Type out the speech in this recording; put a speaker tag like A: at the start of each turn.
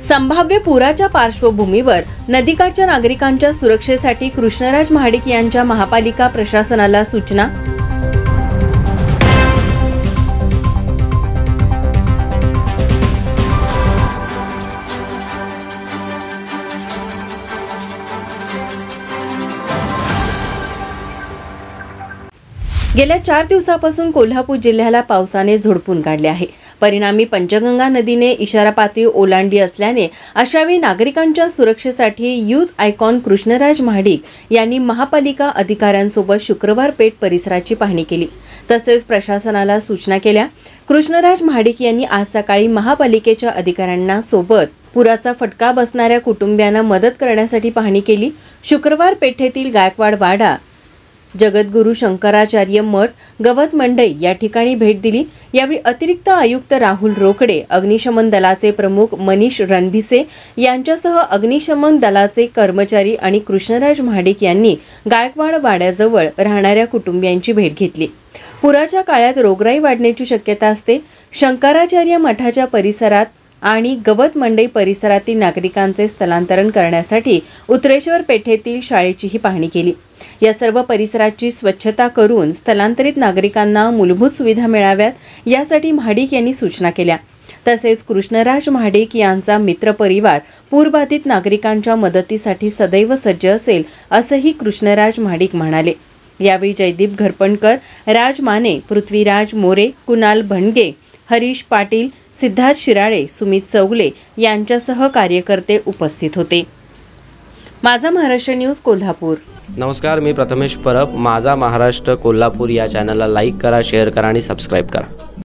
A: संभाव्य पुराच्या पार्श्वभूमीवर नदीकाठच्या नागरिकांच्या सुरक्षेसाठी कृष्णराज महाडिक यांच्या महापालिका प्रशासनाला सूचना। गेल्या 4 दिवसापासून कोल्हापूर जिल्ह्याला पावसाने झोडपून काढले आहे। परिणामी पंचगंगा नदीने इशारा पातळी ओलांडली असल्याने अशावेळी नागरिकांच्या सुरक्षेसाठी यूथ आयकॉन कृष्णराज महाडिक यांनी महापालिका अधिकाऱ्यांसोबत शुक्रवार पेठ परिसराची पाहणी केली। तसेच प्रशासनाला सूचना केल्या। कृष्णराज महाडिक यांनी आज सकाळी महापालिकेच्या अधिकाऱ्यांना सोबत पुराचा फटका बसणाऱ्या कुटुंबियांना मदत करण्यासाठी पाहणी केली। शुक्रवार पेठेतील गायकवाड वाडा, जगद्गुरू शंकराचार्य मठ, गवत मंडई या ठिकाणी भेट दिली। यावेळी अतिरिक्त आयुक्त राहुल रोकडे, अग्निशमन दलाचे प्रमुख मनीष रणभिसे यांच्यासह अग्निशमन दलाचे कर्मचारी आणि कृष्णराज महाडिक यांनी गायकवाड वाड्याजवळ राहणाऱ्या कुटुंबियांची भेट घेतली। पुराच्या काळात रोगराई वाढण्याची शक्यता असते। शंकराचार्य मठाच्या परिसरात आणि गवत मंडई परिसरातील नागरिकांचे स्थलांतरण करण्यासाठी उत्रेश्वर पेठेतील शाळेचीही पाहणी केली। या सर्व परिसराची स्वच्छता करून स्थलांतरित नागरिकांना मूलभूत सुविधा मिळाव्यात यासाठी महाडिक यांनी सूचना केल्या। तसेच कृष्णराज महाडिक यांचा मित्रपरिवार पूरबाधित नागरिकांच्या मदतीसाठी सदैव सज्ज असेल असंही कृष्णराज महाडिक म्हणाले। यावेळी जयदीप घरपणकर, राज माने, पृथ्वीराज मोरे, कुणाल भणगे, हरीश पाटील, सिद्धार्थ शिराळे, सुमित चौगले यांच्यासह कार्यकर्ते उपस्थित होते। माझा महाराष्ट्र न्यूज कोल्हापूर।
B: नमस्कार, मी प्रथमेश परब। माझा महाराष्ट्र कोल्हापूर या चॅनलला लाईक करा, शेअर करा आणि सबस्क्राईब करा।